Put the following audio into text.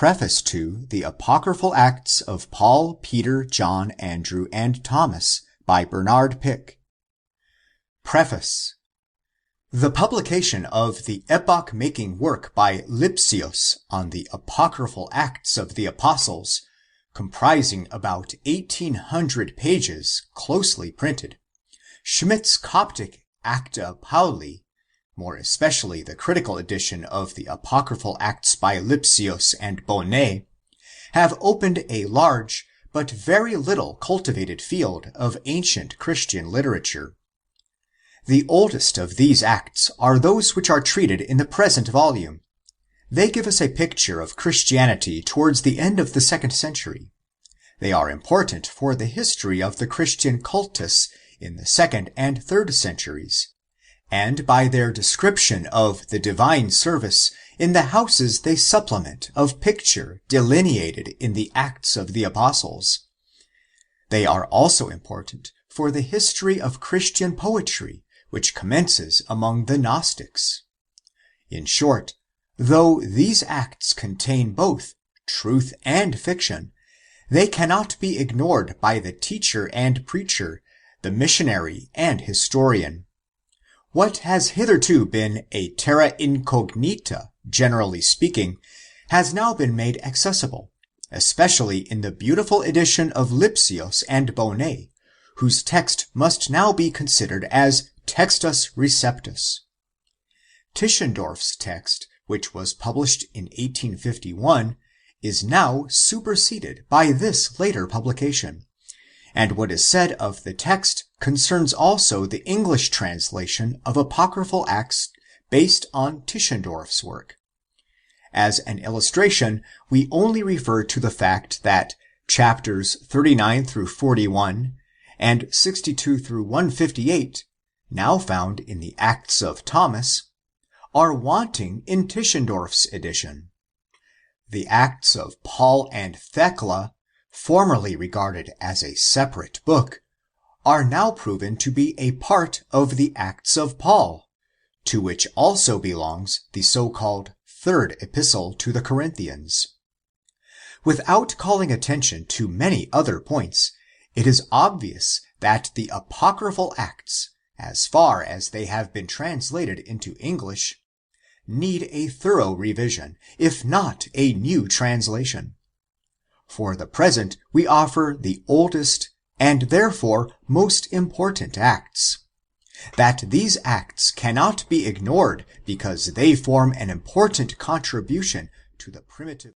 preface to the Apocryphal Acts of Paul, Peter, John, Andrew, and Thomas by Bernhard. Preface. The publication of the epoch-making work by Lipsius on the Apocryphal Acts of the Apostles, comprising about 1,800 pages closely printed, Schmidt's Coptic Acta Pauli, more especially the critical edition of the Apocryphal Acts by Lipsius and Bonnet, have opened a large but very little cultivated field of ancient Christian literature. The oldest of these Acts are those which are treated in the present volume. They give us a picture of Christianity towards the end of the 2nd century. They are important for the history of the Christian cultus in the 2nd and 3rd centuries, and by their description of the divine service in the houses they supplement of picture delineated in the Acts of the Apostles. They are also important for the history of Christian poetry, which commences among the Gnostics. In short, though these Acts contain both truth and fiction, they cannot be ignored by the teacher and preacher, the missionary and historian. What has hitherto been a terra incognita, generally speaking, has now been made accessible, especially in the beautiful edition of Lipsius and Bonnet, whose text must now be considered as Textus Receptus. Tischendorf's text, which was published in 1851, is now superseded by this later publication, and what is said of the text concerns also the English translation of Apocryphal Acts based on Tischendorf's work. As an illustration, we only refer to the fact that chapters 39 through 41 and 62 through 158, now found in the Acts of Thomas, are wanting in Tischendorf's edition. The Acts of Paul and Thecla, formerly regarded as a separate book, are now proven to be a part of the Acts of Paul, to which also belongs the so-called Third Epistle to the Corinthians. Without calling attention to many other points, it is obvious that the Apocryphal Acts, as far as they have been translated into English, need a thorough revision, if not a new translation. For the present we offer the oldest and therefore most important Acts. That these Acts cannot be ignored because they form an important contribution to the primitive